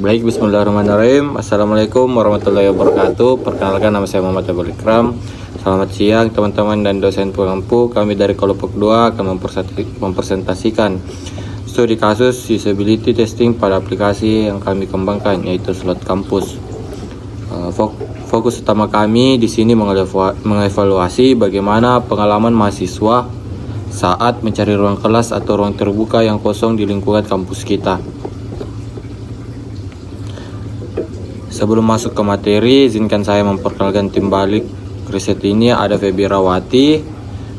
Baik, bismillahirrahmanirrahim. Assalamualaikum warahmatullahi wabarakatuh. Perkenalkan, nama saya Muhammad Abdul Ikram. Selamat siang teman-teman dan dosen pengampu. Kami dari kelompok 2 akan mempresentasikan studi kasus usability testing pada aplikasi yang kami kembangkan, yaitu Slot Kampus. Fokus utama kami di sini mengevaluasi bagaimana pengalaman mahasiswa saat mencari ruang kelas atau ruang terbuka yang kosong di lingkungan kampus kita. Sebelum masuk ke materi, izinkan saya memperkenalkan tim balik riset ini. Ada Febi Rawati,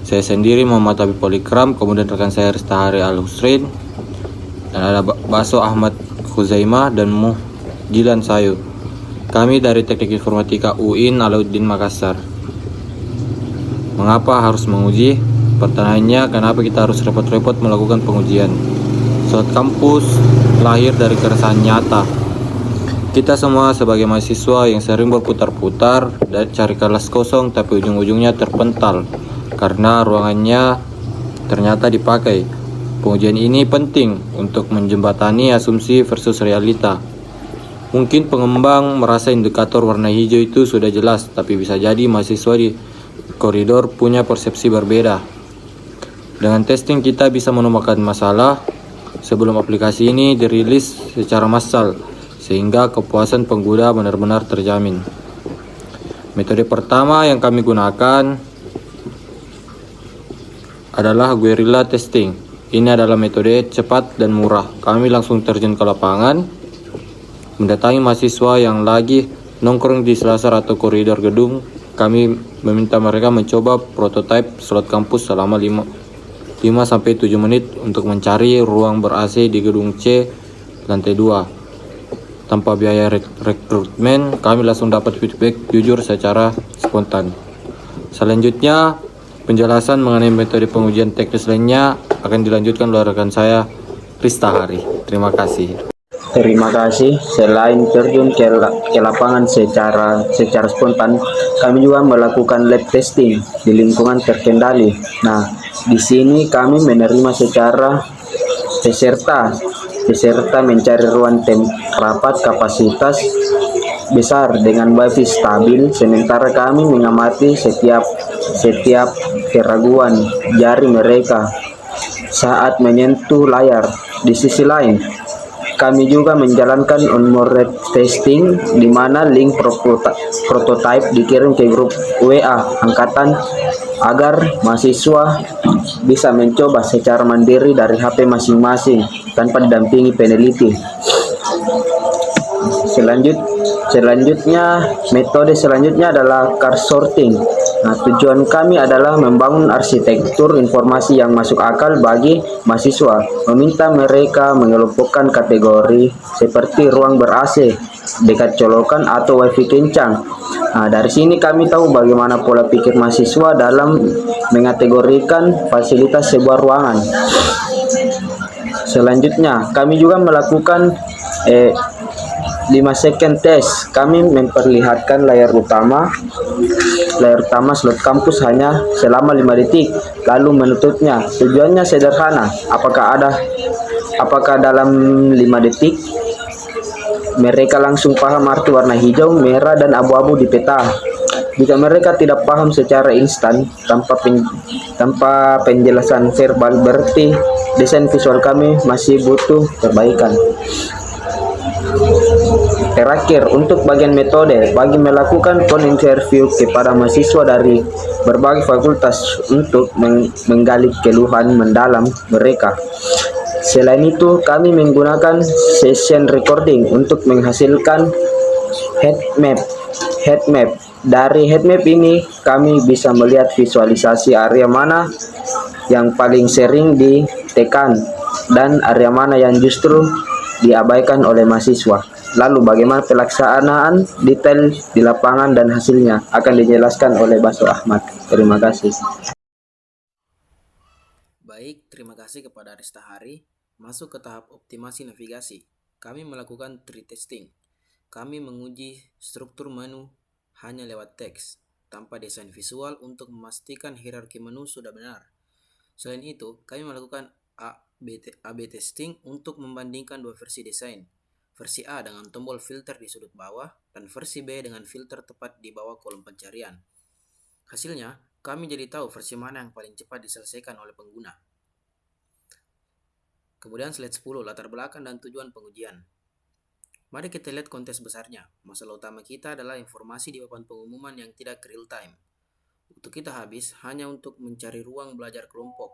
saya sendiri Muhammad Habib Polikram, kemudian rekan saya Ristahari Al-Husrin, dan ada Baso Ahmad Khuzaimah dan Gilan Sayu. Kami dari Teknik Informatika UIN Alauddin Makassar. Mengapa harus menguji? Pertanyaannya, kenapa kita harus repot-repot melakukan pengujian? Slot Kampus lahir dari keresahan nyata. Kita semua sebagai mahasiswa yang sering berputar-putar dan cari kelas kosong tapi ujung-ujungnya terpental karena ruangannya ternyata dipakai. Pengujian ini penting untuk menjembatani asumsi versus realita. Mungkin pengembang merasa indikator warna hijau itu sudah jelas, tapi bisa jadi mahasiswa di koridor punya persepsi berbeda. Dengan testing kita bisa menemukan masalah sebelum aplikasi ini dirilis secara massal, sehingga kepuasan pengguna benar-benar terjamin. Metode pertama yang kami gunakan adalah guerrilla testing. Ini adalah metode cepat dan murah. Kami langsung terjun ke lapangan, mendatangi mahasiswa yang lagi nongkrong di selasar atau koridor gedung. Kami meminta mereka mencoba prototipe slot kampus selama 5-7 menit untuk mencari ruang ber-AC di gedung C lantai 2. Tanpa biaya rekrutmen, kami langsung dapat feedback jujur secara spontan. Selanjutnya, penjelasan mengenai metode pengujian teknis lainnya akan dilanjutkan oleh rekan saya, Ristahari. Terima kasih. Terima kasih. Selain terjun ke lapangan secara spontan, kami juga melakukan lab testing di lingkungan terkendali. Nah, di sini kami menerima secara peserta mencari ruang rapat kapasitas besar dengan wifi stabil, sementara kami mengamati setiap keraguan jari mereka saat menyentuh layar. Di sisi lain, kami juga menjalankan on-board testing, di mana link prototype dikirim ke grup WA angkatan agar mahasiswa bisa mencoba secara mandiri dari HP masing-masing tanpa didampingi peneliti. Metode selanjutnya adalah car sorting. Nah, tujuan kami adalah membangun arsitektur informasi yang masuk akal bagi mahasiswa, meminta mereka mengelompokkan kategori seperti ruang ber-AC, dekat colokan atau wifi kencang. Nah, dari sini kami tahu bagaimana pola pikir mahasiswa dalam mengategorikan fasilitas sebuah ruangan. Selanjutnya, kami juga melakukan 5 second test. Kami memperlihatkan layar utama slot kampus hanya selama 5 detik, lalu menutupnya. Tujuannya sederhana, apakah dalam 5 detik mereka langsung paham arti warna hijau, merah, dan abu-abu di peta. Jika mereka tidak paham secara instan tanpa penjelasan verbal, berarti desain visual kami masih butuh perbaikan. Terakhir, untuk bagian metode, bagi melakukan phone interview kepada mahasiswa dari berbagai fakultas untuk menggali keluhan mendalam mereka. Selain itu, kami menggunakan session recording untuk menghasilkan heat map. Dari heat map ini, kami bisa melihat visualisasi area mana yang paling sering ditekan dan area mana yang justru diabaikan oleh mahasiswa. Lalu bagaimana pelaksanaan detail di lapangan dan hasilnya akan dijelaskan oleh Baso Ahmad. Terima kasih. Baik, terima kasih kepada Ristahari. Masuk ke tahap optimasi navigasi. Kami melakukan tree testing. Kami menguji struktur menu hanya lewat teks, tanpa desain visual untuk memastikan hierarki menu sudah benar. Selain itu, kami melakukan A/B testing untuk membandingkan dua versi desain. versi A dengan tombol filter di sudut bawah, dan versi B dengan filter tepat di bawah kolom pencarian. Hasilnya, kami jadi tahu versi mana yang paling cepat diselesaikan oleh pengguna. Kemudian slide 10, latar belakang dan tujuan pengujian. Mari kita lihat konteks besarnya. Masalah utama kita adalah informasi di papan pengumuman yang tidak real time. Waktu kita habis hanya untuk mencari ruang belajar kelompok.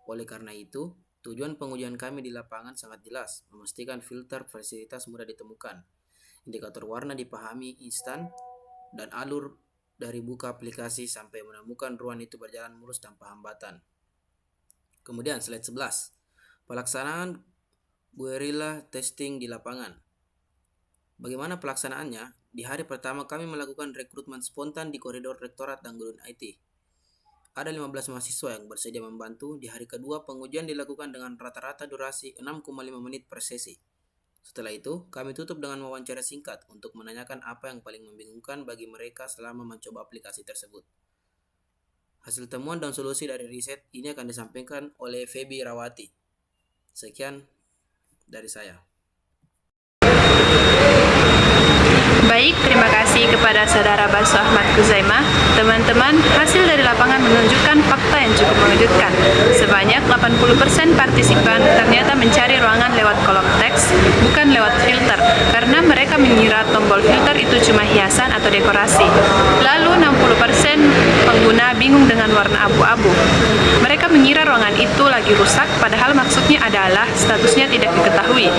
Oleh karena itu, tujuan pengujian kami di lapangan sangat jelas, memastikan filter fasilitas mudah ditemukan, indikator warna dipahami instan, dan alur dari buka aplikasi sampai menemukan ruang itu berjalan mulus tanpa hambatan. Kemudian slide 11, pelaksanaan guerrilla testing di lapangan. Bagaimana pelaksanaannya? Di hari pertama kami melakukan rekrutmen spontan di koridor rektorat dan gedung IT. Ada 15 mahasiswa yang bersedia membantu. Di hari kedua, pengujian dilakukan dengan rata-rata durasi 6,5 menit per sesi. Setelah itu, kami tutup dengan wawancara singkat untuk menanyakan apa yang paling membingungkan bagi mereka selama mencoba aplikasi tersebut. Hasil temuan dan solusi dari riset ini akan disampaikan oleh Feby Rawati. Sekian dari saya. Baik, terima kasih kepada Saudara Baso Ahmad Kuzaimah. Teman-teman, hasil dari lapangan menunjukkan fakta yang cukup mengejutkan. Sebanyak 80% partisipan ternyata mencari ruangan lewat kolom teks, bukan lewat filter, karena mereka mengira tombol filter itu cuma hiasan atau dekorasi. Lalu 60% pengguna bingung dengan warna abu-abu. Mereka mengira ruangan itu lagi rusak, padahal maksudnya adalah statusnya tidak diketahui.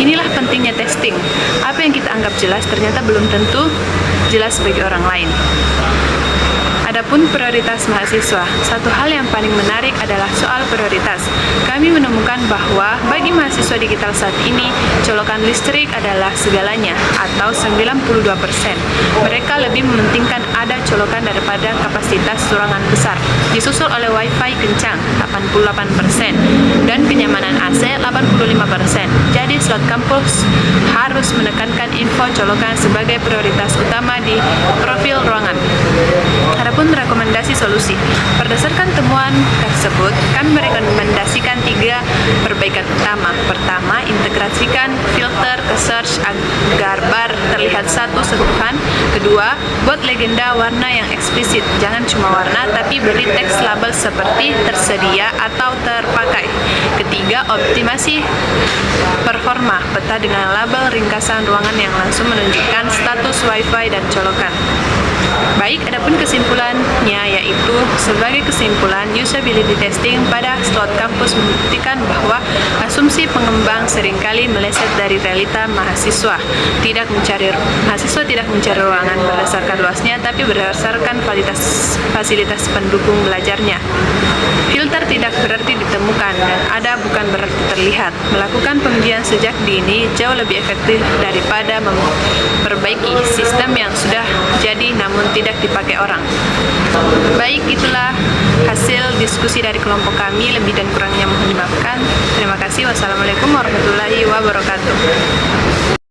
Inilah pentingnya testing. Apa yang kita anggap jelas ternyata belum tentu jelas bagi orang lain. Adapun prioritas mahasiswa, satu hal yang paling menarik adalah soal prioritas. Kami menemukan bahwa bagi mahasiswa digital saat ini, colokan listrik adalah segalanya, atau 92%. Mereka lebih mementingkan ada colokan daripada kapasitas ruangan besar, disusul oleh wifi kencang, 88%, dan kenyamanan AC, 85%. Jadi slot kampus harus menekankan info colokan sebagai prioritas utama di profil ruangan. Adapun rekomendasi solusi, berdasarkan temuan tersebut, kami merekomendasikan 3 perbaikan utama. Pertama, integrasikan filter ke search agar bar terlihat satu sentuhan. Kedua, buat legenda warna yang eksplisit, jangan cuma warna, tapi beri teks label seperti tersedia atau terpakai. Ketiga, optimasi performa, peta dengan label ringkasan ruangan yang langsung menunjukkan status wifi dan colokan. Baik, adapun kesimpulannya yaitu sebagai kesimpulan usability testing pada slot kampus membuktikan bahwa asumsi pengembang seringkali meleset dari realita mahasiswa. Mahasiswa tidak mencari ruangan berdasarkan luasnya, tapi berdasarkan fasilitas pendukung belajarnya. Filter tidak berarti ditemukan dan ada bukan berarti terlihat. Melakukan pengujian sejak dini jauh lebih efektif daripada memperbaiki sistem yang sudah jadi namun tidak dipakai orang. Baik, itulah hasil diskusi dari kelompok kami. Lebih dan kurangnya mohon dimaafkan. Terima kasih. Wassalamualaikum warahmatullahi wabarakatuh.